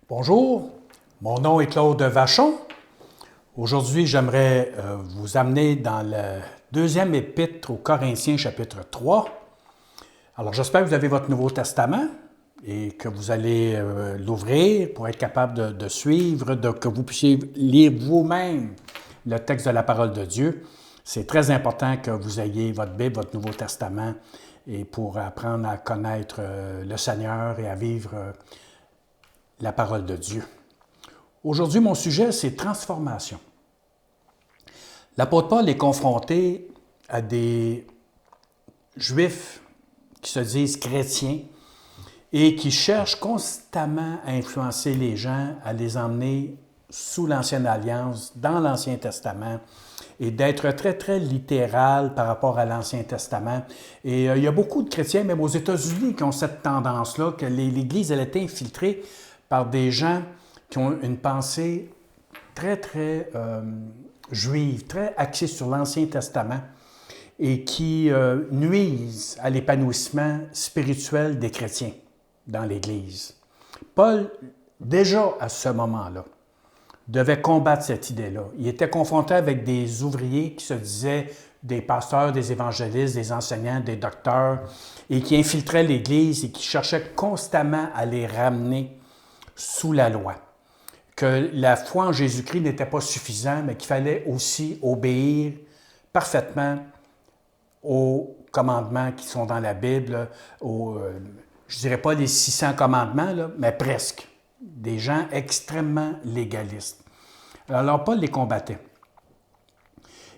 Bonjour, mon nom est Claude Vachon. Aujourd'hui, j'aimerais vous amener dans le deuxième épître aux Corinthiens, chapitre 3. Alors, j'espère que vous avez votre Nouveau Testament et que vous allez l'ouvrir pour être capable de suivre, que vous puissiez lire vous-même le texte de la parole de Dieu. C'est très important que vous ayez votre Bible, votre Nouveau Testament, et pour apprendre à connaître le Seigneur et à vivre la parole de Dieu. Aujourd'hui, mon sujet, c'est transformation. L'apôtre Paul est confronté à des Juifs qui se disent chrétiens et qui cherchent constamment à influencer les gens, à les emmener sous l'Ancienne Alliance, dans l'Ancien Testament, et d'être très, très littéral par rapport à l'Ancien Testament. Et il y a beaucoup de chrétiens, même aux États-Unis, qui ont cette tendance-là, que l'Église, elle est infiltrée par des gens qui ont une pensée très, très juive, très axée sur l'Ancien Testament et qui nuisent à l'épanouissement spirituel des chrétiens dans l'Église. Paul, déjà à ce moment-là, devait combattre cette idée-là. Il était confronté avec des ouvriers qui se disaient des pasteurs, des évangélistes, des enseignants, des docteurs, et qui infiltraient l'Église et qui cherchaient constamment à les ramener sous la loi. Que la foi en Jésus-Christ n'était pas suffisante, mais qu'il fallait aussi obéir parfaitement aux commandements qui sont dans la Bible, je ne dirais pas les 600 commandements, là, mais presque. Des gens extrêmement légalistes. Alors Paul les combattait.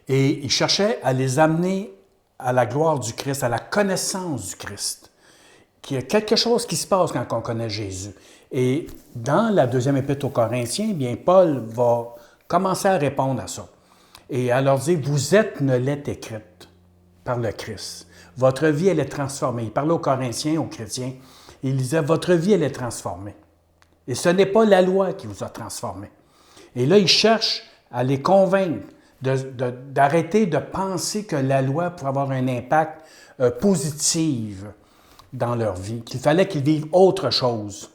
Et il cherchait à les amener à la gloire du Christ, à la connaissance du Christ. Qu'il y a quelque chose qui se passe quand on connaît Jésus. Et dans la deuxième épître aux Corinthiens, bien, Paul va commencer à répondre à ça. Et à leur dire, vous êtes une lettre écrite par le Christ. Votre vie, elle est transformée. Il parlait aux Corinthiens, aux chrétiens. Il disait, votre vie, elle est transformée. Et ce n'est pas la loi qui vous a transformé. Et là, il cherche à les convaincre d'arrêter de penser que la loi pourrait avoir un impact positif dans leur vie, qu'il fallait qu'ils vivent autre chose.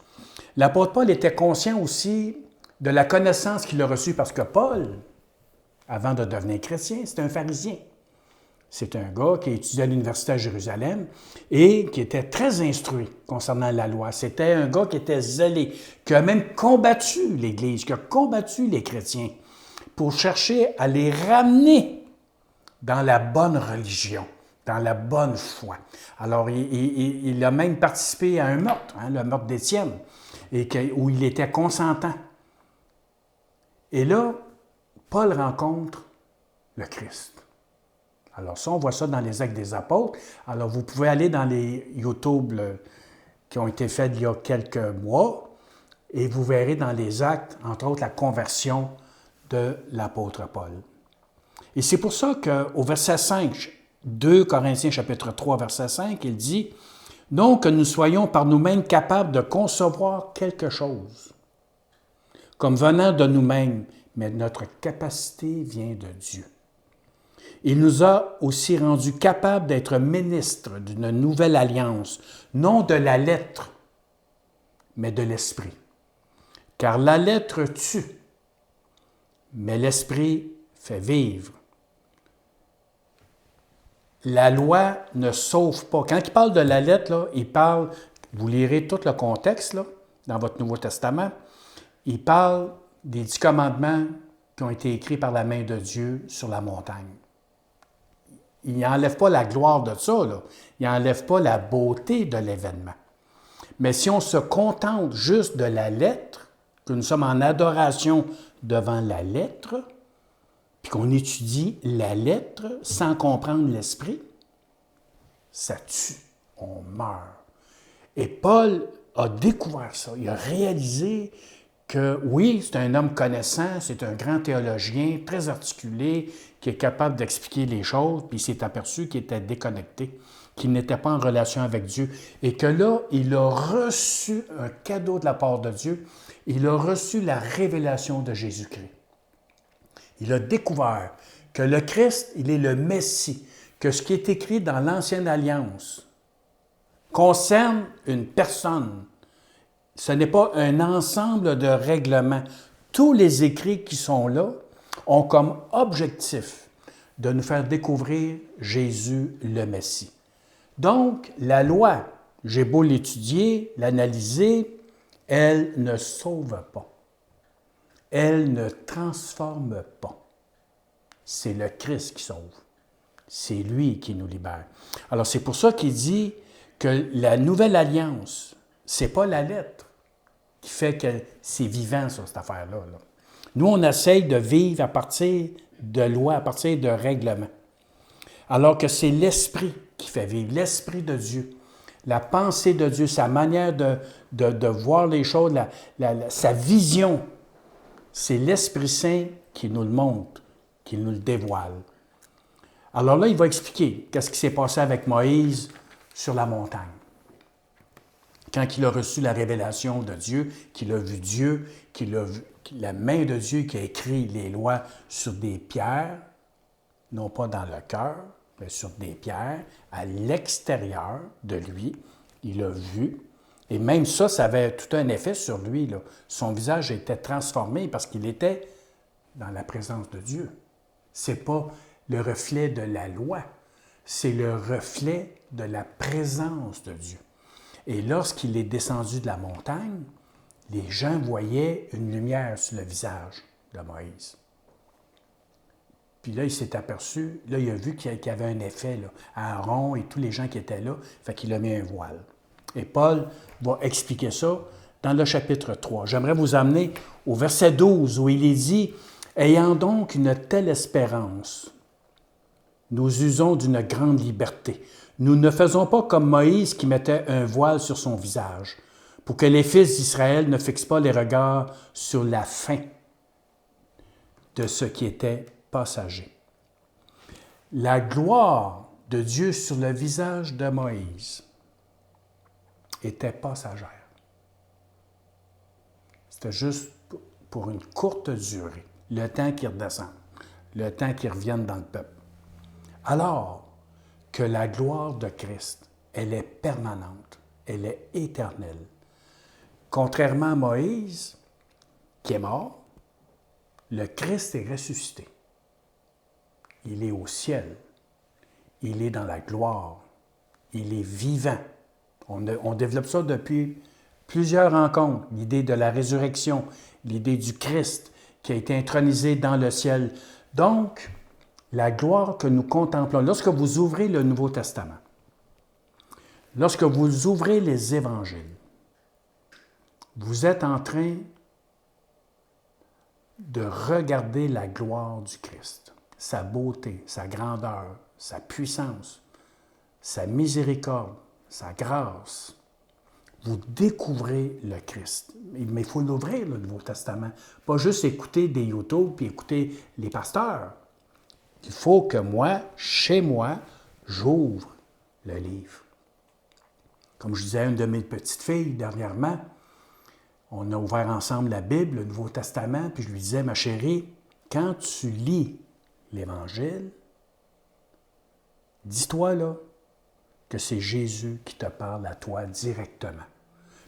L'apôtre Paul était conscient aussi de la connaissance qu'il a reçue, parce que Paul, avant de devenir chrétien, c'était un pharisien. C'est un gars qui a étudié à l'Université à Jérusalem et qui était très instruit concernant la loi. C'était un gars qui était zélé, qui a même combattu l'Église, qui a combattu les chrétiens pour chercher à les ramener dans la bonne religion, dans la bonne foi. Alors, il a même participé à un meurtre, le meurtre d'Étienne, où il était consentant. Et là, Paul rencontre le Christ. Alors ça, on voit ça dans les Actes des Apôtres. Alors vous pouvez aller dans les YouTube qui ont été faits il y a quelques mois et vous verrez dans les Actes, entre autres, la conversion de l'apôtre Paul. Et c'est pour ça qu'au verset 5, 2 Corinthiens chapitre 3, verset 5, il dit « Non que nous soyons par nous-mêmes capables de concevoir quelque chose, comme venant de nous-mêmes, mais notre capacité vient de Dieu. » Il nous a aussi rendus capables d'être ministres d'une nouvelle alliance, non de la lettre, mais de l'esprit. Car la lettre tue, mais l'esprit fait vivre. La loi ne sauve pas. Quand il parle de la lettre, là, il parle, vous lirez tout le contexte là, dans votre Nouveau Testament, il parle des 10 commandements qui ont été écrits par la main de Dieu sur la montagne. Il n'enlève pas la gloire de ça, là. Il n'enlève pas la beauté de l'événement. Mais si on se contente juste de la lettre, que nous sommes en adoration devant la lettre, puis qu'on étudie la lettre sans comprendre l'esprit, ça tue, on meurt. Et Paul a découvert ça, il a réalisé que oui, c'est un homme connaissant, c'est un grand théologien, très articulé, qui est capable d'expliquer les choses, puis il s'est aperçu qu'il était déconnecté, qu'il n'était pas en relation avec Dieu, et que là, il a reçu un cadeau de la part de Dieu, il a reçu la révélation de Jésus-Christ. Il a découvert que le Christ, il est le Messie, que ce qui est écrit dans l'Ancienne Alliance concerne une personne Ce n'est pas un ensemble de règlements. Tous les écrits qui sont là ont comme objectif de nous faire découvrir Jésus le Messie. Donc, la loi, j'ai beau l'étudier, l'analyser, elle ne sauve pas. Elle ne transforme pas. C'est le Christ qui sauve. C'est lui qui nous libère. Alors, c'est pour ça qu'il dit que la nouvelle alliance, c'est pas la lettre qui fait que c'est vivant sur cette affaire-là. Là. Nous, on essaye de vivre à partir de lois, à partir de règlements. Alors que c'est l'Esprit qui fait vivre, l'Esprit de Dieu, la pensée de Dieu, sa manière de voir les choses, sa vision. C'est l'Esprit Saint qui nous le montre, qui nous le dévoile. Alors là, il va expliquer qu'est-ce qui s'est passé avec Moïse sur la montagne. Quand il a reçu la révélation de Dieu, qu'il a vu Dieu, qu'il a vu la main de Dieu qui a écrit les lois sur des pierres, non pas dans le cœur, mais sur des pierres, à l'extérieur de lui, il a vu. Et même ça, ça avait tout un effet sur lui. Là. Son visage était transformé parce qu'il était dans la présence de Dieu. Ce n'est pas le reflet de la loi, c'est le reflet de la présence de Dieu. Et lorsqu'il est descendu de la montagne, les gens voyaient une lumière sur le visage de Moïse. Puis là, il s'est aperçu, là, il a vu qu'il y avait un effet, là, Aaron et tous les gens qui étaient là, fait qu'il a mis un voile. Et Paul va expliquer ça dans le chapitre 3. J'aimerais vous amener au verset 12 où il est dit « Ayant donc une telle espérance, nous usons d'une grande liberté. Nous ne faisons pas comme Moïse qui mettait un voile sur son visage, pour que les fils d'Israël ne fixent pas les regards sur la fin de ce qui était passager. » La gloire de Dieu sur le visage de Moïse était passagère. C'était juste pour une courte durée, le temps qu'il redescende, le temps qu'il revienne dans le peuple. Alors que la gloire de Christ, elle est permanente, elle est éternelle. Contrairement à Moïse, qui est mort, le Christ est ressuscité. Il est au ciel. Il est dans la gloire. Il est vivant. On développe ça depuis plusieurs rencontres. L'idée de la résurrection, l'idée du Christ qui a été intronisé dans le ciel. Donc, la gloire que nous contemplons, lorsque vous ouvrez le Nouveau Testament, lorsque vous ouvrez les évangiles, vous êtes en train de regarder la gloire du Christ, sa beauté, sa grandeur, sa puissance, sa miséricorde, sa grâce. Vous découvrez le Christ. Mais il faut l'ouvrir, le Nouveau Testament. Pas juste écouter des YouTube puis écouter les pasteurs. Il faut que moi, chez moi, j'ouvre le livre. Comme je disais à une de mes petites filles dernièrement, on a ouvert ensemble la Bible, le Nouveau Testament, puis je lui disais, ma chérie, quand tu lis l'Évangile, dis-toi là que c'est Jésus qui te parle à toi directement.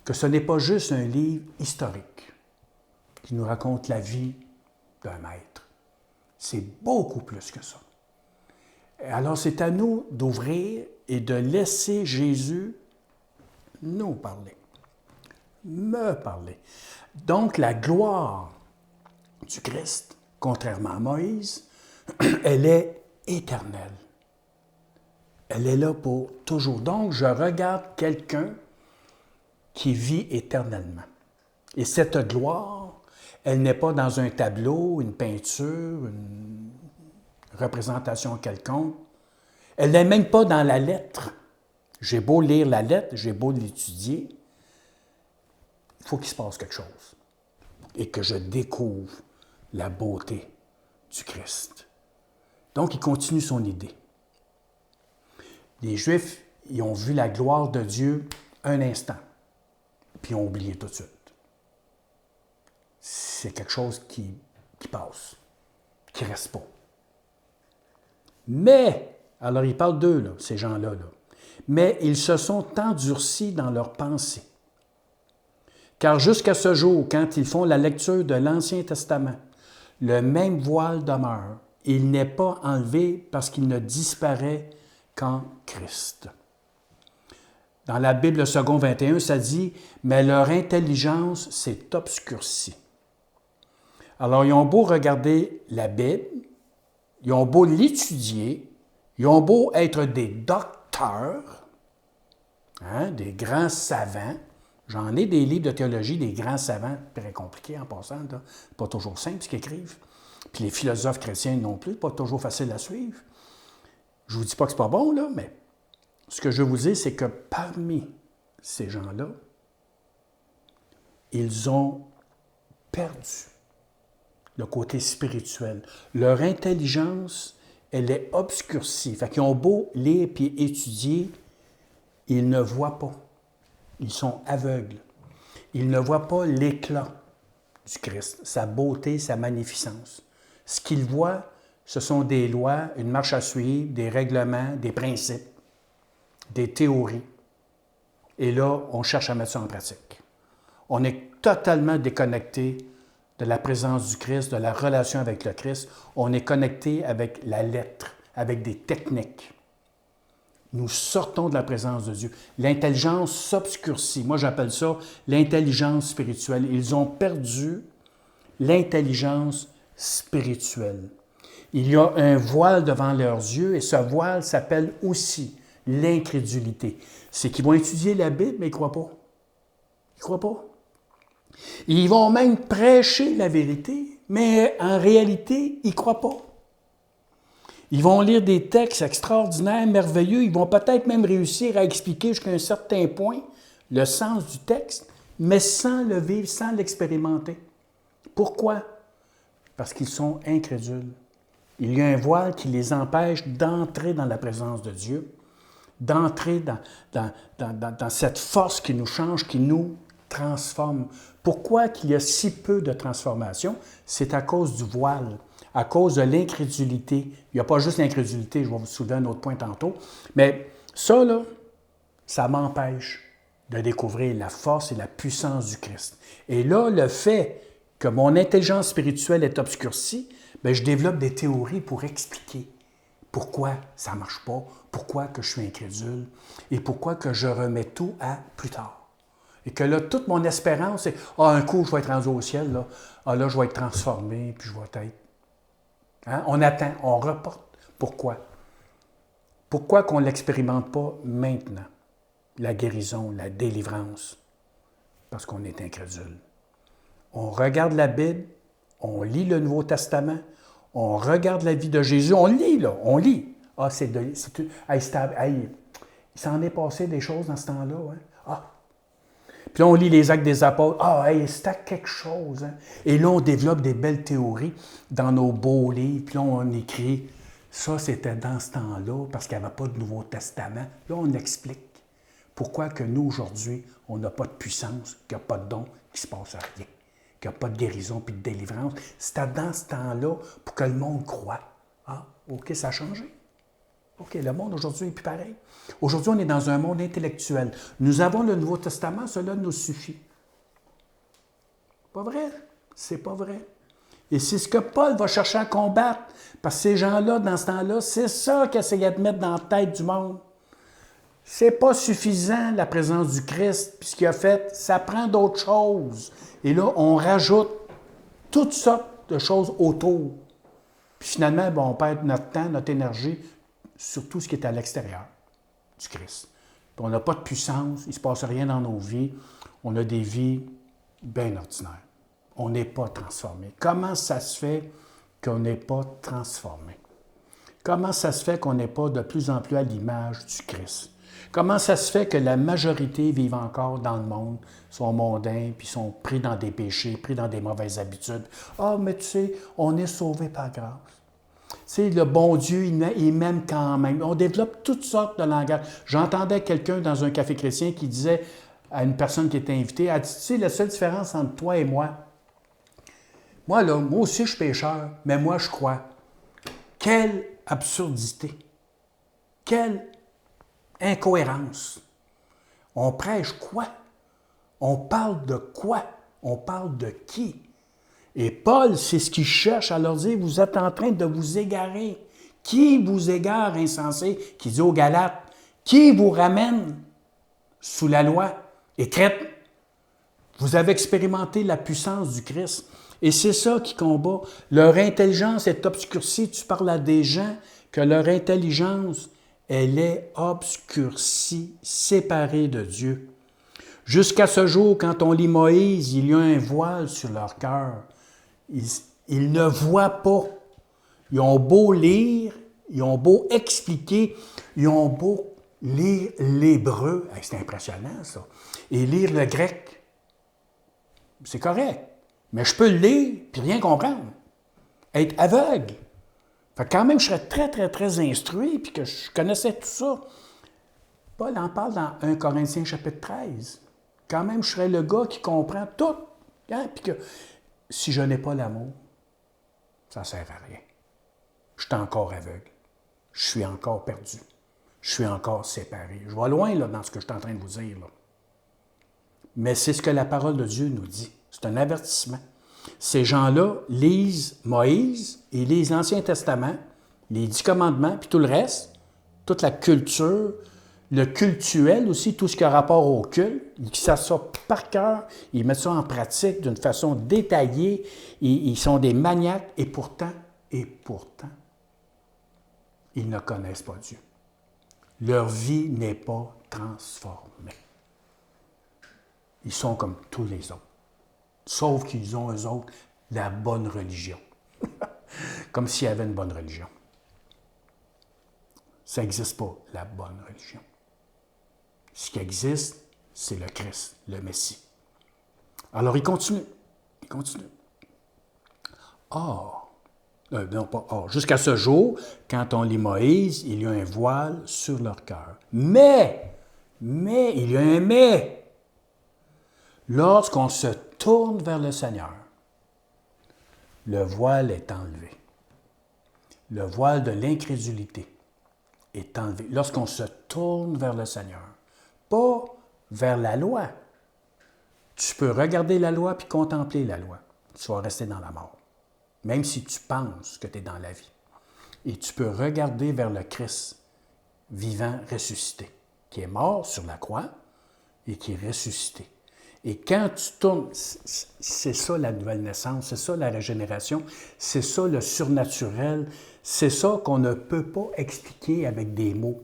Que ce n'est pas juste un livre historique qui nous raconte la vie d'un maître. C'est beaucoup plus que ça. Alors, c'est à nous d'ouvrir et de laisser Jésus nous parler, me parler. Donc, la gloire du Christ, contrairement à Moïse, elle est éternelle. Elle est là pour toujours. Donc, je regarde quelqu'un qui vit éternellement. Et cette gloire, elle n'est pas dans un tableau, une peinture, une représentation quelconque. Elle n'est même pas dans la lettre. J'ai beau lire la lettre, j'ai beau l'étudier, il faut qu'il se passe quelque chose et que je découvre la beauté du Christ. Donc, il continue son idée. Les Juifs, ils ont vu la gloire de Dieu un instant, puis ils ont oublié tout de suite. C'est quelque chose qui passe, qui ne reste pas. Mais, alors il parle d'eux, là, ces gens-là, là. Mais ils se sont endurcis dans leurs pensées, Car jusqu'à ce jour, quand ils font la lecture de l'Ancien Testament, le même voile demeure. Il n'est pas enlevé parce qu'il ne disparaît qu'en Christ. Dans la Bible, le second 21, ça dit « Mais leur intelligence s'est obscurcie. » Alors, ils ont beau regarder la Bible, ils ont beau l'étudier, ils ont beau être des docteurs, des grands savants. J'en ai des livres de théologie, des grands savants, très compliqués en passant, là. Pas toujours simple ce qu'ils écrivent. Puis les philosophes chrétiens non plus, pas toujours facile à suivre. Je ne vous dis pas que c'est pas bon, là, mais ce que je veux vous dire, c'est que parmi ces gens-là, ils ont perdu le côté spirituel. Leur intelligence, elle est obscurcie. Fait qu'ils ont beau lire puis étudier, ils ne voient pas. Ils sont aveugles. Ils ne voient pas l'éclat du Christ, sa beauté, sa magnificence. Ce qu'ils voient, ce sont des lois, une marche à suivre, des règlements, des principes, des théories. Et là, on cherche à mettre ça en pratique. On est totalement déconnecté de la présence du Christ, de la relation avec le Christ. On est connecté avec la lettre, avec des techniques. Nous sortons de la présence de Dieu. L'intelligence s'obscurcit. Moi, j'appelle ça l'intelligence spirituelle. Ils ont perdu l'intelligence spirituelle. Il y a un voile devant leurs yeux et ce voile s'appelle aussi l'incrédulité. C'est qu'ils vont étudier la Bible, mais ils ne croient pas. Ils ne croient pas. Ils vont même prêcher la vérité, mais en réalité, ils ne croient pas. Ils vont lire des textes extraordinaires, merveilleux. Ils vont peut-être même réussir à expliquer jusqu'à un certain point le sens du texte, mais sans le vivre, sans l'expérimenter. Pourquoi? Parce qu'ils sont incrédules. Il y a un voile qui les empêche d'entrer dans la présence de Dieu, d'entrer dans cette force qui nous change, qui nous transforme. Pourquoi qu'il y a si peu de transformation? C'est à cause du voile, à cause de l'incrédulité. Il n'y a pas juste l'incrédulité, je vais vous soulever un autre point tantôt, mais ça, là, ça m'empêche de découvrir la force et la puissance du Christ. Et là, le fait que mon intelligence spirituelle est obscurcie, bien, je développe des théories pour expliquer pourquoi ça ne marche pas, pourquoi que je suis incrédule et pourquoi que je remets tout à plus tard. Et que là, toute mon espérance, c'est « Ah, un coup, je vais être rendu au ciel, là. Ah, là, je vais être transformé, puis je vais être... » On attend, on reporte. Pourquoi? Pourquoi qu'on ne l'expérimente pas maintenant? La guérison, la délivrance. Parce qu'on est incrédule. On regarde la Bible, on lit le Nouveau Testament, on regarde la vie de Jésus, on lit, là, on lit. Ah, il s'en est passé des choses dans ce temps-là. Hein? Ah! Puis là, on lit les Actes des Apôtres. Ah, c'était quelque chose. Hein? Et là, on développe des belles théories dans nos beaux livres. Puis là, on écrit, ça, c'était dans ce temps-là, parce qu'il n'y avait pas de Nouveau Testament. Là, on explique pourquoi que nous, aujourd'hui, on n'a pas de puissance, qu'il n'y a pas de don, qu'il ne se passe rien, qu'il n'y a pas de guérison puis de délivrance. C'était dans ce temps-là pour que le monde croie. Ah, OK, ça a changé. OK, le monde aujourd'hui est plus pareil. Aujourd'hui, on est dans un monde intellectuel. Nous avons le Nouveau Testament, cela nous suffit. Pas vrai? C'est pas vrai. Et c'est ce que Paul va chercher à combattre. Parce que ces gens-là, dans ce temps-là, c'est ça qu'il essayait de mettre dans la tête du monde. C'est pas suffisant, la présence du Christ. Puis ce qu'il a fait, ça prend d'autres choses. Et là, on rajoute toutes sortes de choses autour. Puis finalement, on perd notre temps, notre énergie sur tout ce qui est à l'extérieur du Christ. Puis on n'a pas de puissance, il ne se passe rien dans nos vies. On a des vies bien ordinaires. On n'est pas transformé. Comment ça se fait qu'on n'est pas transformé? Comment ça se fait qu'on n'est pas de plus en plus à l'image du Christ? Comment ça se fait que la majorité vivent encore dans le monde, sont mondains, puis sont pris dans des péchés, pris dans des mauvaises habitudes? Ah, mais tu sais, on est sauvé par grâce. Tu sais, le bon Dieu, il m'aime quand même. On développe toutes sortes de langages. J'entendais quelqu'un dans un café chrétien qui disait à une personne qui était invitée, elle dit, tu sais, la seule différence entre toi et moi, moi aussi, je suis pécheur, mais moi, je crois. Quelle absurdité! Quelle incohérence! On prêche quoi? On parle de quoi? On parle de qui? Et Paul, c'est ce qu'il cherche à leur dire, vous êtes en train de vous égarer. Qui vous égare, insensé? Qui dit aux Galates, qui vous ramène sous la loi écrite? Vous avez expérimenté la puissance du Christ. Et c'est ça qui combat. Leur intelligence est obscurcie. Tu parles à des gens que leur intelligence, elle est obscurcie, séparée de Dieu. Jusqu'à ce jour, quand on lit Moïse, il y a un voile sur leur cœur. Ils ne voient pas. Ils ont beau lire, ils ont beau expliquer, ils ont beau lire l'hébreu. C'est impressionnant, ça. Et lire le grec. C'est correct. Mais je peux le lire puis rien comprendre. Être aveugle. Fait que quand même, je serais très, très, très instruit puis que je connaissais tout ça. Paul en parle dans 1 Corinthiens chapitre 13. Quand même, je serais le gars qui comprend tout. Hein? Puis que si je n'ai pas l'amour, ça ne sert à rien. Je suis encore aveugle. Je suis encore perdu. Je suis encore séparé. Je vais loin là, dans ce que je suis en train de vous dire. Là. Mais c'est ce que la parole de Dieu nous dit. C'est un avertissement. Ces gens-là lisent Moïse, ils lisent l'Ancien Testament, les 10 commandements, puis tout le reste, toute la culture, le cultuel aussi, tout ce qui a rapport au culte, ils savent ça par cœur, ils mettent ça en pratique d'une façon détaillée, ils sont des maniaques, et pourtant, ils ne connaissent pas Dieu. Leur vie n'est pas transformée. Ils sont comme tous les autres. Sauf qu'ils ont, eux autres, la bonne religion. Comme s'il y avait une bonne religion. Ça n'existe pas, la bonne religion. Ce qui existe, c'est le Christ, le Messie. Alors, il continue. Jusqu'à ce jour, quand on lit Moïse, il y a un voile sur leur cœur. Mais, il y a un mais. Lorsqu'on se tourne vers le Seigneur, le voile est enlevé. Le voile de l'incrédulité est enlevé. Lorsqu'on se tourne vers le Seigneur, pas vers la loi. Tu peux regarder la loi puis contempler la loi. Tu vas rester dans la mort, même si tu penses que tu es dans la vie. Et tu peux regarder vers le Christ vivant, ressuscité, qui est mort sur la croix et qui est ressuscité. Et quand tu tournes, c'est ça la nouvelle naissance, c'est ça la régénération, c'est ça le surnaturel, c'est ça qu'on ne peut pas expliquer avec des mots.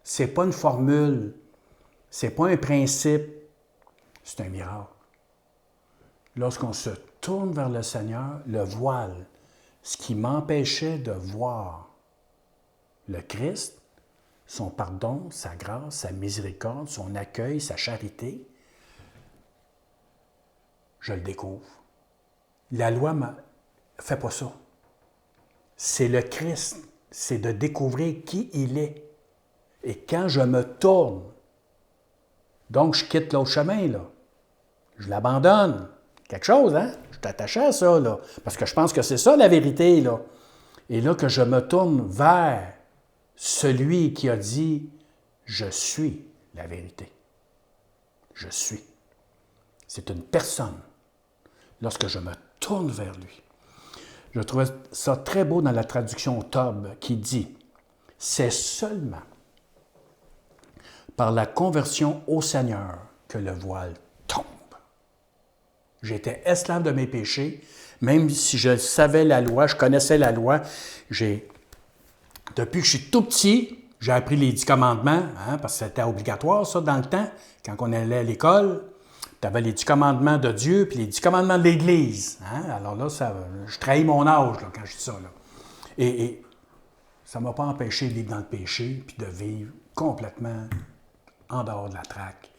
C'est pas une formule, c'est pas un principe, c'est un miracle. Lorsqu'on se tourne vers le Seigneur, le voile, ce qui m'empêchait de voir le Christ, son pardon, sa grâce, sa miséricorde, son accueil, sa charité, je le découvre. La loi ne fait pas ça. C'est le Christ, c'est de découvrir qui il est. Et quand je me tourne, donc je quitte l'autre chemin, là. Je l'abandonne. Quelque chose, hein? Je suis attaché à ça, là. Parce que je pense que c'est ça la vérité, là. Et là, que je me tourne vers celui qui a dit « Je suis la vérité. Je suis. » C'est une personne. Lorsque je me tourne vers lui. Je trouvais ça très beau dans la traduction Tob qui dit « C'est seulement par la conversion au Seigneur que le voile tombe. » J'étais esclave de mes péchés, même si je savais la loi, je connaissais la loi. Depuis que je suis tout petit, j'ai appris les 10 commandements, hein, parce que c'était obligatoire, ça, dans le temps, quand on allait à l'école. Tu avais les 10 commandements de Dieu puis les 10 commandements de l'Église. Hein? Alors là, je trahis mon âge là, quand je dis ça. Là. Et ça ne m'a pas empêché de vivre dans le péché puis de vivre complètement en dehors de la traque,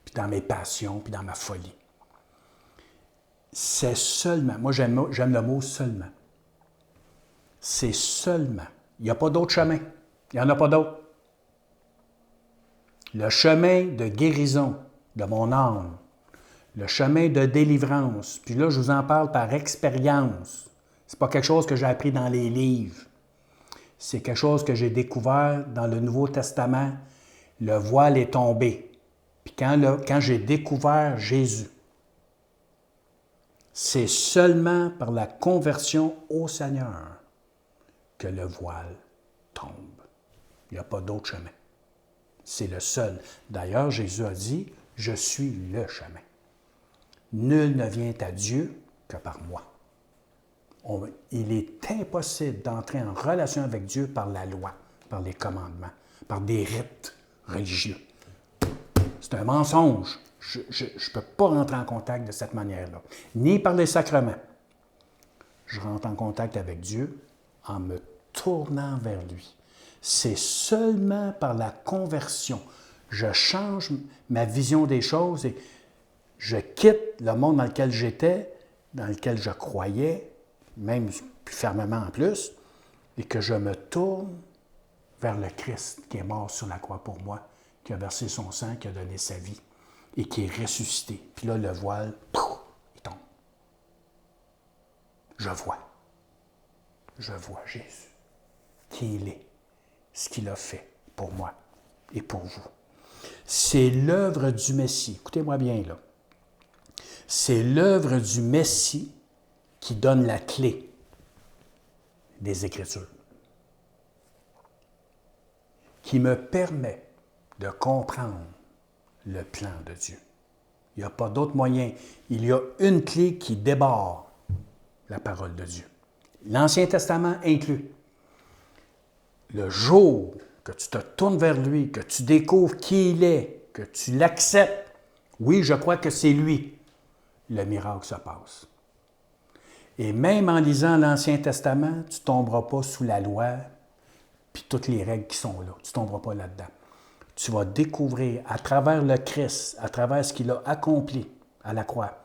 puis dans mes passions, puis dans ma folie. C'est seulement, moi j'aime le mot seulement. C'est seulement. Il n'y a pas d'autre chemin. Il n'y en a pas d'autre. Le chemin de guérison de mon âme, le chemin de délivrance. Puis là, je vous en parle par expérience. Ce n'est pas quelque chose que j'ai appris dans les livres. C'est quelque chose que j'ai découvert dans le Nouveau Testament. Le voile est tombé. Puis quand j'ai découvert Jésus, c'est seulement par la conversion au Seigneur que le voile tombe. Il n'y a pas d'autre chemin. C'est le seul. D'ailleurs, Jésus a dit, « Je suis le chemin. Nul ne vient à Dieu que par moi. » Il est impossible d'entrer en relation avec Dieu par la loi, par les commandements, par des rites religieux. C'est un mensonge. Je ne peux pas rentrer en contact de cette manière-là. Ni par les sacrements. Je rentre en contact avec Dieu en me tournant vers lui. C'est seulement par la conversion. Je change ma vision des choses et je quitte le monde dans lequel j'étais, dans lequel je croyais, même plus fermement en plus, et que je me tourne vers le Christ qui est mort sur la croix pour moi, qui a versé son sang, qui a donné sa vie et qui est ressuscité. Puis là, le voile, pouf, il tombe. Je vois Jésus, qui il est, ce qu'il a fait pour moi et pour vous. C'est l'œuvre du Messie. Écoutez-moi bien, là. C'est l'œuvre du Messie qui donne la clé des Écritures, qui me permet de comprendre le plan de Dieu. Il n'y a pas d'autre moyen. Il y a une clé qui déborde la parole de Dieu. L'Ancien Testament inclus. Le jour que tu te tournes vers lui, que tu découvres qui il est, que tu l'acceptes, oui, je crois que c'est lui, le miracle se passe. Et même en lisant l'Ancien Testament, tu ne tomberas pas sous la loi puis toutes les règles qui sont là. Tu ne tomberas pas là-dedans. Tu vas découvrir à travers le Christ, à travers ce qu'il a accompli à la croix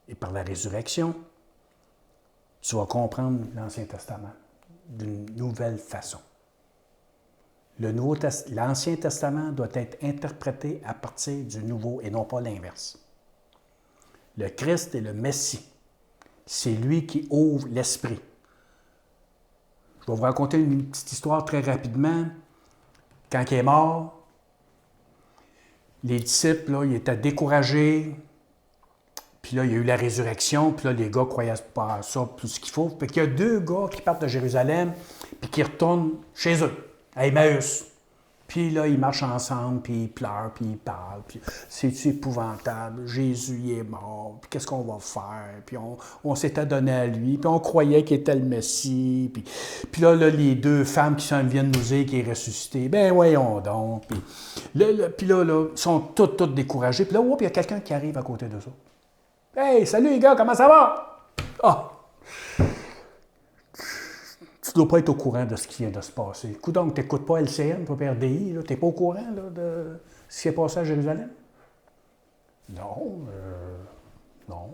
et par la résurrection, tu vas comprendre l'Ancien Testament d'une nouvelle façon. L'Ancien Testament doit être interprété à partir du Nouveau et non pas l'inverse. Le Christ est le Messie. C'est lui qui ouvre l'esprit. Je vais vous raconter une petite histoire très rapidement. Quand il est mort, les disciples, là, ils étaient découragés. Puis là, il y a eu la résurrection. Puis là, les gars croyaient pas à ça, plus ce qu'il faut. Puis il y a 2 gars qui partent de Jérusalem puis qui retournent chez eux, à Emmaüs. Puis là, ils marchent ensemble, puis ils pleurent, puis ils parlent. Puis c'est épouvantable. Jésus, il est mort. Puis qu'est-ce qu'on va faire? Puis on s'était donné à lui. Puis on croyait qu'il était le Messie. Puis là, les 2 femmes qui viennent nous dire qu'il est ressuscité. Ben voyons donc. Puis là, ils sont toutes découragés. Puis là, il y a quelqu'un qui arrive à côté de ça. Hey, salut les gars, comment ça va? Ah! Tu ne dois pas être au courant de ce qui vient de se passer. Donc, tu n'écoutes pas LCN, pas RDI, tu n'es pas au courant là, de ce qui est passé à Jérusalem? Non. Non.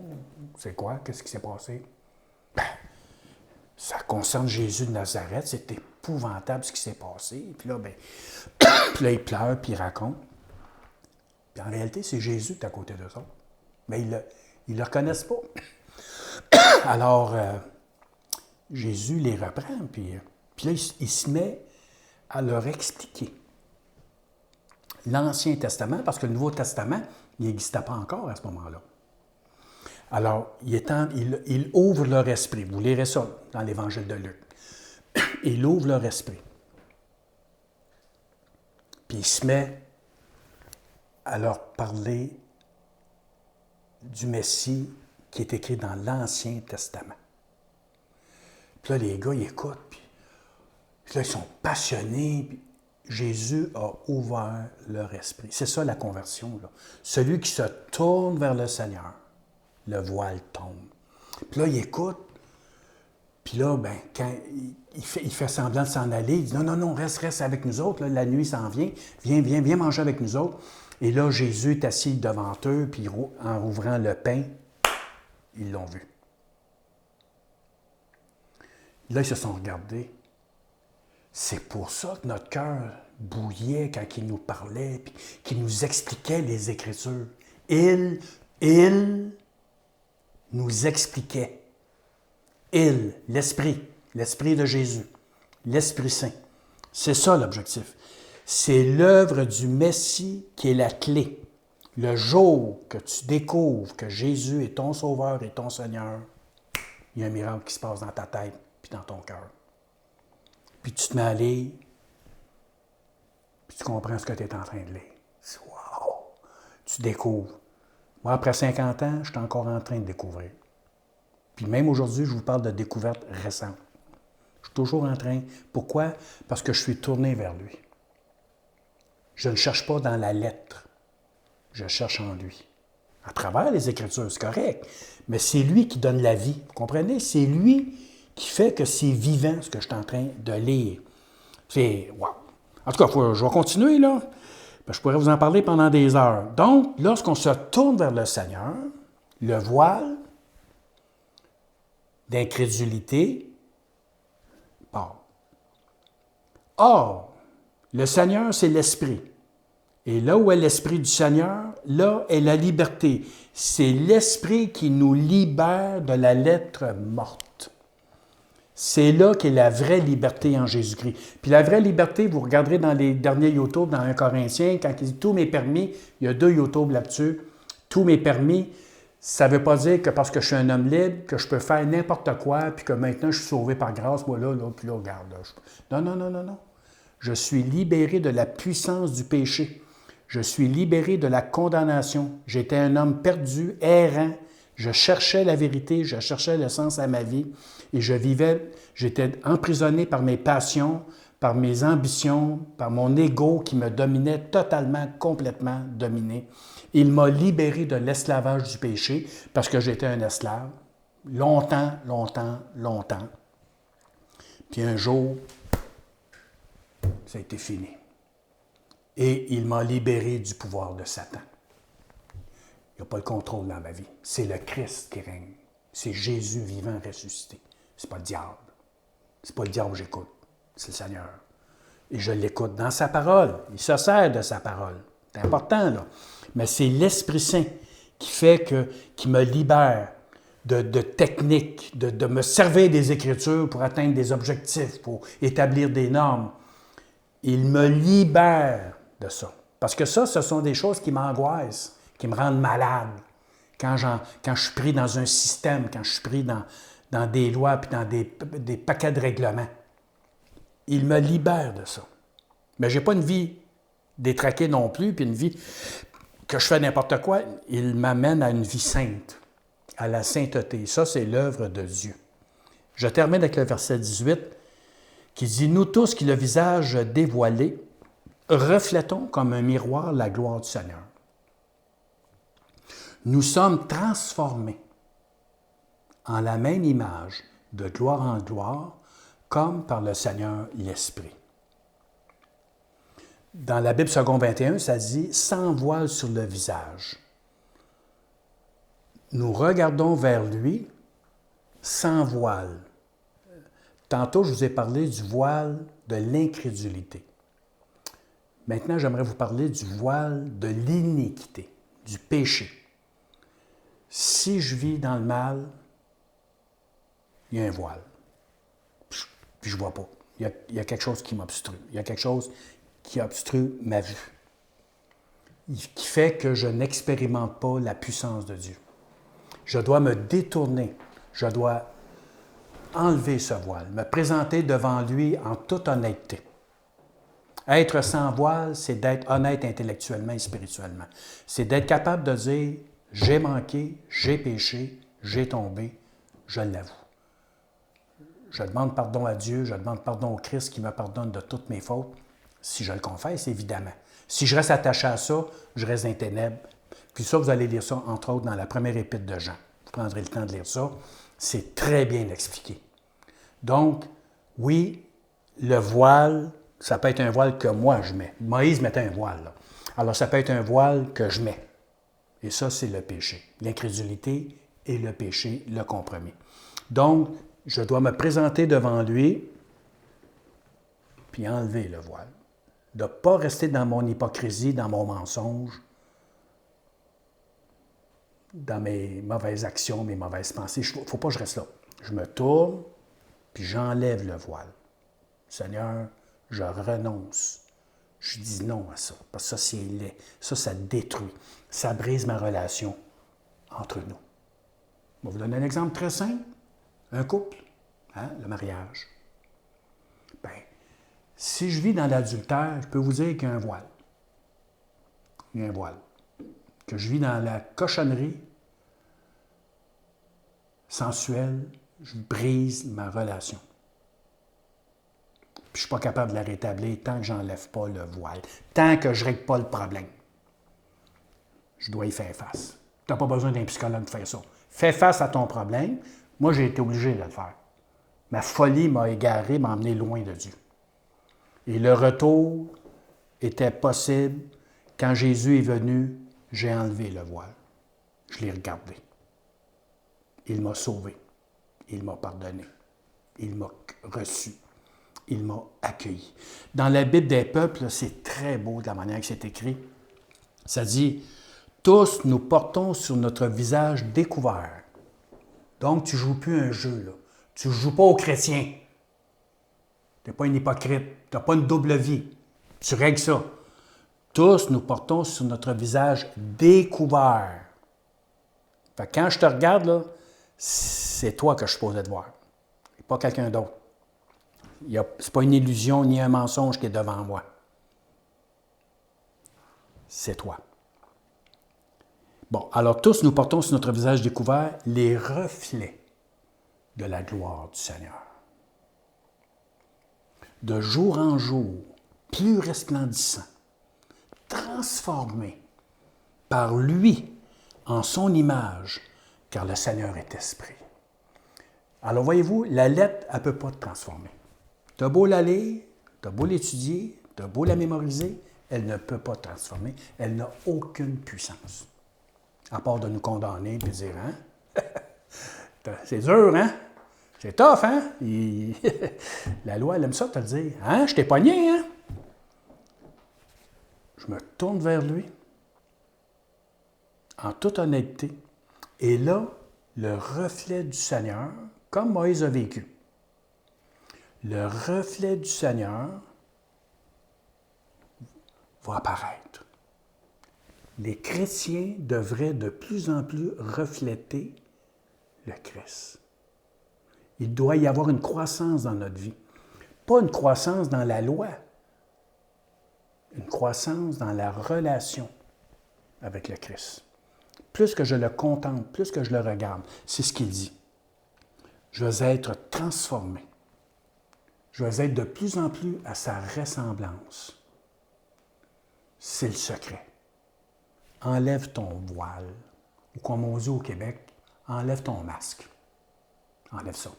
C'est quoi? Qu'est-ce qui s'est passé? Ben, ça concerne Jésus de Nazareth. C'est épouvantable ce qui s'est passé. Puis là, puis là, il pleure, puis il raconte. Puis en réalité, c'est Jésus qui est à côté d'eux autres. Mais ils ne le reconnaissent pas. Alors, Jésus les reprend, puis là, il se met à leur expliquer l'Ancien Testament, parce que le Nouveau Testament, il n'existait pas encore à ce moment-là. Alors, il ouvre leur esprit. Vous lirez ça dans l'Évangile de Luc. Il ouvre leur esprit. Puis il se met à leur parler du Messie qui est écrit dans l'Ancien Testament. Puis là, les gars, ils écoutent, puis là, ils sont passionnés. Puis Jésus a ouvert leur esprit. C'est ça, la conversion, là. Celui qui se tourne vers le Seigneur, le voile tombe. Puis là, il écoute. Puis là, quand il fait semblant de s'en aller, il dit « Non, reste avec nous autres. Là, la nuit s'en vient. Viens manger avec nous autres. » Et là, Jésus est assis devant eux, puis en ouvrant le pain, ils l'ont vu. Là, ils se sont regardés. C'est pour ça que notre cœur bouillait quand il nous parlait, puis qu'il nous expliquait les Écritures. Il nous expliquait. L'Esprit de Jésus, l'Esprit Saint. C'est ça l'objectif. C'est l'œuvre du Messie qui est la clé. Le jour que tu découvres que Jésus est ton Sauveur et ton Seigneur, il y a un miracle qui se passe dans ta tête puis dans ton cœur. Puis tu te mets à lire, puis tu comprends ce que tu es en train de lire. Wow! Tu découvres. Moi, après 50 ans, je suis encore en train de découvrir. Puis même aujourd'hui, je vous parle de découvertes récentes. Je suis toujours en train. Pourquoi? Parce que je suis tourné vers lui. Je ne cherche pas dans la lettre. Je cherche en lui. À travers les Écritures, c'est correct. Mais c'est lui qui donne la vie. Vous comprenez? C'est lui qui fait que c'est vivant, ce que je suis en train de lire. C'est wow! En tout cas, je vais continuer, là. Je pourrais vous en parler pendant des heures. Donc, lorsqu'on se tourne vers le Seigneur, le voile d'incrédulité part. Or, le Seigneur, c'est l'Esprit. Et là où est l'Esprit du Seigneur, là est la liberté. C'est l'Esprit qui nous libère de la lettre morte. C'est là qu'est la vraie liberté en Jésus-Christ. Puis la vraie liberté, vous regarderez dans les derniers YouTube, dans 1 Corinthiens, quand il dit « tout m'est permis », il y a 2 YouTube là-dessus, « tout m'est permis », ça ne veut pas dire que parce que je suis un homme libre, que je peux faire n'importe quoi, puis que maintenant je suis sauvé par grâce, moi là, puis là, regarde. Là, non. Je suis libéré de la puissance du péché. Je suis libéré de la condamnation. J'étais un homme perdu, errant. Je cherchais la vérité, je cherchais le sens à ma vie. Et j'étais emprisonné par mes passions, par mes ambitions, par mon ego qui me dominait totalement, complètement dominé. Il m'a libéré de l'esclavage du péché parce que j'étais un esclave. Longtemps. Puis un jour, ça a été fini. Et il m'a libéré du pouvoir de Satan. Il n'y a pas le contrôle dans ma vie. C'est le Christ qui règne. C'est Jésus vivant, ressuscité. C'est pas le diable. C'est pas le diable que j'écoute. C'est le Seigneur. Et je l'écoute dans sa parole. Il se sert de sa parole. C'est important, là. Mais c'est l'Esprit Saint qui me libère de techniques, de me servir des Écritures pour atteindre des objectifs, pour établir des normes. Il me libère de ça. Parce que ça, ce sont des choses qui m'angoissent, qui me rendent malade. Quand je suis pris dans un système, quand je suis pris dans des lois puis dans des paquets de règlements. Il me libère de ça. Mais je n'ai pas une vie détraquée non plus, puis une vie que je fais n'importe quoi. Il m'amène à une vie sainte, à la sainteté. Ça, c'est l'œuvre de Dieu. Je termine avec le verset 18 qui dit « Nous tous qui le visage dévoilé, reflétons comme un miroir la gloire du Seigneur. Nous sommes transformés en la même image, de gloire en gloire, comme par le Seigneur l'Esprit. » Dans la Bible seconde 21, ça dit « sans voile sur le visage ». Nous regardons vers lui sans voile. Tantôt, je vous ai parlé du voile de l'incrédulité. Maintenant, j'aimerais vous parler du voile de l'iniquité, du péché. Si je vis dans le mal, il y a un voile. Puis je ne vois pas. Il y a quelque chose qui m'obstrue. Il y a quelque chose qui obstrue ma vue. Qui fait que je n'expérimente pas la puissance de Dieu. Je dois me détourner. Je dois enlever ce voile, me présenter devant lui en toute honnêteté. Être sans voile, c'est d'être honnête intellectuellement et spirituellement. C'est d'être capable de dire « j'ai manqué, j'ai péché, j'ai tombé, je l'avoue. » Je demande pardon à Dieu, je demande pardon au Christ qui me pardonne de toutes mes fautes, si je le confesse, évidemment. Si je reste attaché à ça, je reste dans les ténèbres. Puis ça, vous allez lire ça, entre autres, dans la première épître de Jean. Vous prendrez le temps de lire ça. C'est très bien expliqué. Donc, oui, le voile, ça peut être un voile que moi je mets. Moïse mettait un voile, là. Alors, ça peut être un voile que je mets. Et ça, c'est le péché. L'incrédulité et le péché, le compromis. Donc, je dois me présenter devant lui, puis enlever le voile. De ne pas rester dans mon hypocrisie, dans mon mensonge, dans mes mauvaises actions, mes mauvaises pensées. Il ne faut pas que je reste là. Je me tourne, puis j'enlève le voile. Seigneur, je renonce. Je dis non à ça, parce que ça, c'est laid. Ça détruit. ça brise ma relation entre nous. Je vais vous donner un exemple très simple. Un couple, hein, le mariage. Bien, si je vis dans l'adultère, je peux vous dire qu'il y a un voile. Il y a un voile. Que je vis dans la cochonnerie sensuelle, je brise ma relation. Puis je ne suis pas capable de la rétablir tant que je n'enlève pas le voile, tant que je ne règle pas le problème. Je dois y faire face. Tu n'as pas besoin d'un psychologue pour faire ça. Fais face à ton problème. Moi, j'ai été obligé de le faire. Ma folie m'a égaré, m'a emmené loin de Dieu. Et le retour était possible. Quand Jésus est venu, j'ai enlevé le voile. Je l'ai regardé. Il m'a sauvé. Il m'a pardonné. Il m'a reçu. Il m'a accueilli. Dans la Bible des peuples, c'est très beau de la manière que c'est écrit. Ça dit, « Tous nous portons sur notre visage découvert. » Donc, tu ne joues plus un jeu, là. Tu ne joues pas aux chrétiens. Tu n'es pas un hypocrite. Tu n'as pas une double vie. Tu règles ça. Tous nous portons sur notre visage découvert. Fait que quand je te regarde, là, c'est toi que je suis supposé de voir. Et pas quelqu'un d'autre. Ce n'est pas une illusion ni un mensonge qui est devant moi. C'est toi. Bon, alors tous nous portons sur notre visage découvert les reflets de la gloire du Seigneur. De jour en jour, plus resplendissant, transformé par lui en son image, car le Seigneur est esprit. Alors voyez-vous, la lettre, elle ne peut pas te transformer. Tu as beau la lire, tu as beau l'étudier, tu as beau la mémoriser, elle ne peut pas te transformer. Elle n'a aucune puissance. À part de nous condamner et de dire, hein? C'est dur, hein? C'est tough, hein? La loi, elle aime ça te le dire. Hein? Je t'ai pogné, hein? Je me tourne vers lui, en toute honnêteté, et là, le reflet du Seigneur, comme Moïse a vécu, le reflet du Seigneur va apparaître. Les chrétiens devraient de plus en plus refléter le Christ. Il doit y avoir une croissance dans notre vie. Pas une croissance dans la loi, une croissance dans la relation avec le Christ. Plus que je le contemple, plus que je le regarde, c'est ce qu'il dit. Je vais être transformé. Je vais être de plus en plus à sa ressemblance. C'est le secret. Enlève ton voile, ou comme on dit au Québec, enlève ton masque. Enlève ça.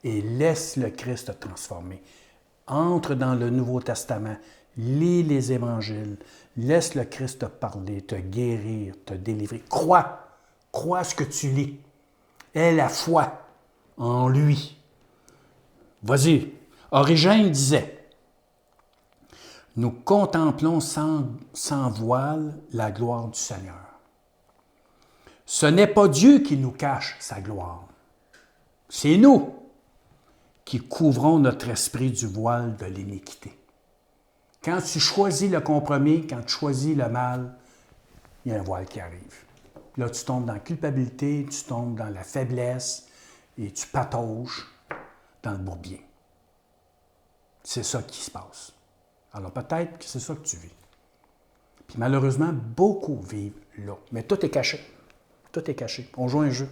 Et laisse le Christ te transformer. Entre dans le Nouveau Testament, lis les évangiles, laisse le Christ te parler, te guérir, te délivrer. Crois ce que tu lis. Aie la foi en lui. Vas-y. Origène disait, « Nous contemplons sans voile la gloire du Seigneur. » Ce n'est pas Dieu qui nous cache sa gloire. C'est nous qui couvrons notre esprit du voile de l'iniquité. Quand tu choisis le compromis, quand tu choisis le mal, il y a un voile qui arrive. Là, tu tombes dans la culpabilité, tu tombes dans la faiblesse et tu patauges dans le bourbier. C'est ça qui se passe. Alors peut-être que c'est ça que tu vis. Puis malheureusement, beaucoup vivent là. Mais tout est caché. Tout est caché. On joue un jeu.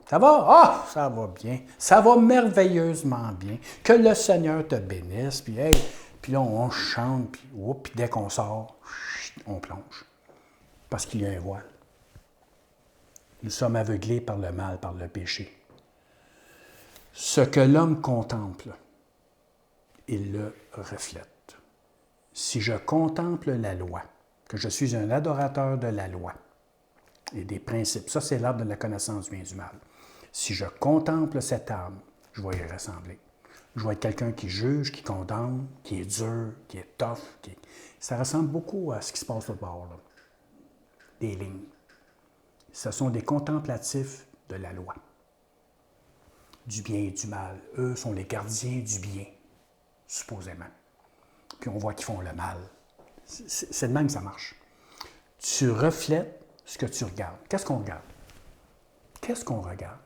Ça va? Ah, ça va bien. Ça va merveilleusement bien. Que le Seigneur te bénisse. Puis, hey, puis là, on chante. Puis dès qu'on sort, on plonge. Parce qu'il y a un voile. Nous sommes aveuglés par le mal, par le péché. Ce que l'homme contemple, il le reflète. Si je contemple la loi, que je suis un adorateur de la loi et des principes, ça c'est l'arbre de la connaissance du bien et du mal. Si je contemple cet arbre, je vais y ressembler. Je vais être quelqu'un qui juge, qui condamne, qui est dur, qui est tough. Ça ressemble beaucoup à ce qui se passe au bord, là. Des lignes. Ce sont des contemplatifs de la loi, du bien et du mal. Eux sont les gardiens du bien, supposément. Puis on voit qu'ils font le mal. C'est de même que ça marche. tu reflètes ce que tu regardes. Qu'est-ce qu'on regarde? Qu'est-ce qu'on regarde?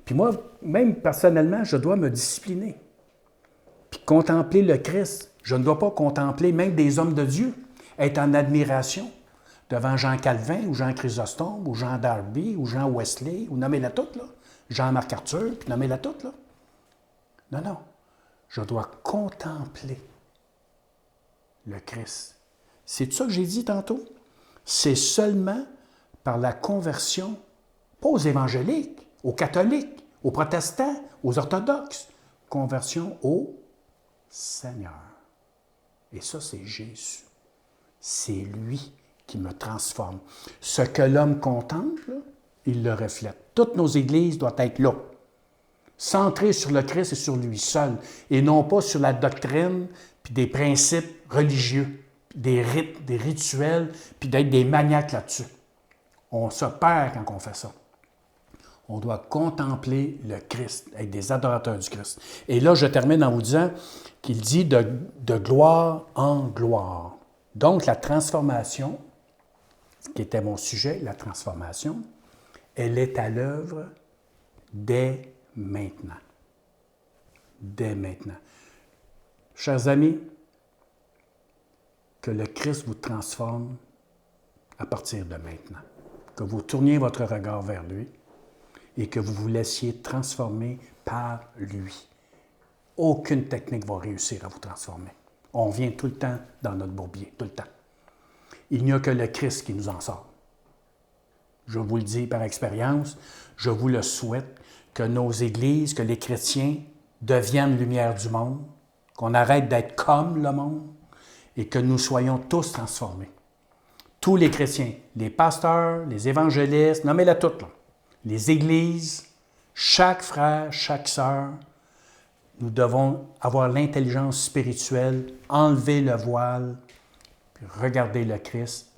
Puis moi, même personnellement, je dois me discipliner. Puis contempler le Christ. Je ne dois pas contempler même des hommes de Dieu, être en admiration devant Jean Calvin ou Jean Chrysostome ou Jean Darby ou Jean Wesley, ou nommez-la toute, là. Jean MacArthur, puis nommez-la toute, là. Non, non. Je dois contempler le Christ. C'est ça que j'ai dit tantôt. C'est seulement par la conversion, pas aux évangéliques, aux catholiques, aux protestants, aux orthodoxes, conversion au Seigneur. Et ça, c'est Jésus. C'est lui qui me transforme. Ce que l'homme contemple, il le reflète. Toutes nos églises doivent être là, centrées sur le Christ et sur lui seul, et non pas sur la doctrine, puis des principes religieux, des rites, des rituels, puis d'être des maniaques là-dessus. On se perd quand on fait ça. On doit contempler le Christ, être des adorateurs du Christ. Et là, je termine en vous disant qu'il dit de gloire en gloire. Donc, la transformation, qui était mon sujet, la transformation, elle est à l'œuvre dès maintenant. Dès maintenant. Chers amis, que le Christ vous transforme à partir de maintenant. Que vous tourniez votre regard vers lui et que vous vous laissiez transformer par lui. Aucune technique va réussir à vous transformer. On vient tout le temps dans notre bourbier, tout le temps. Il n'y a que le Christ qui nous en sort. Je vous le dis par expérience, je vous le souhaite, que nos églises, que les chrétiens deviennent lumière du monde, qu'on arrête d'être comme le monde et que nous soyons tous transformés. Tous les chrétiens, les pasteurs, les évangélistes, nommez-la toutes, là, les églises, chaque frère, chaque sœur, nous devons avoir l'intelligence spirituelle, enlever le voile, puis regarder le Christ.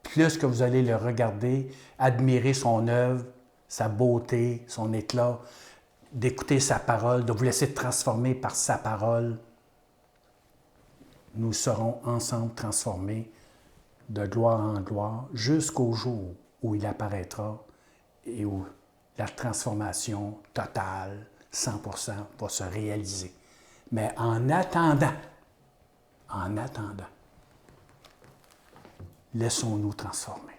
Plus que vous allez le regarder, admirer son œuvre, sa beauté, son éclat, d'écouter sa parole, de vous laisser transformer par sa parole, nous serons ensemble transformés de gloire en gloire jusqu'au jour où il apparaîtra et où la transformation totale, 100%, va se réaliser. Mais en attendant, laissons-nous transformer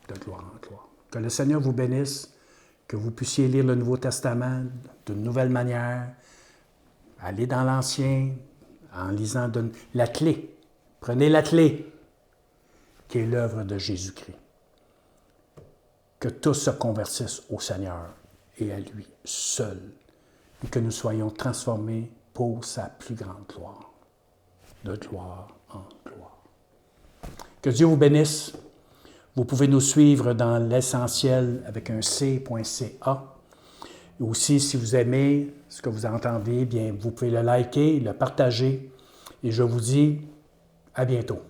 de gloire en gloire. Que le Seigneur vous bénisse, que vous puissiez lire le Nouveau Testament d'une nouvelle manière, aller dans l'Ancien en lisant la clé. Prenez la clé, qui est l'œuvre de Jésus-Christ. Que tous se convertissent au Seigneur et à lui seul, et que nous soyons transformés pour sa plus grande gloire, de gloire en gloire. Que Dieu vous bénisse. Vous pouvez nous suivre dans l'essentiel avec un c.ca. Aussi, si vous aimez ce que vous entendez, bien, vous pouvez le liker, le partager. Et je vous dis à bientôt.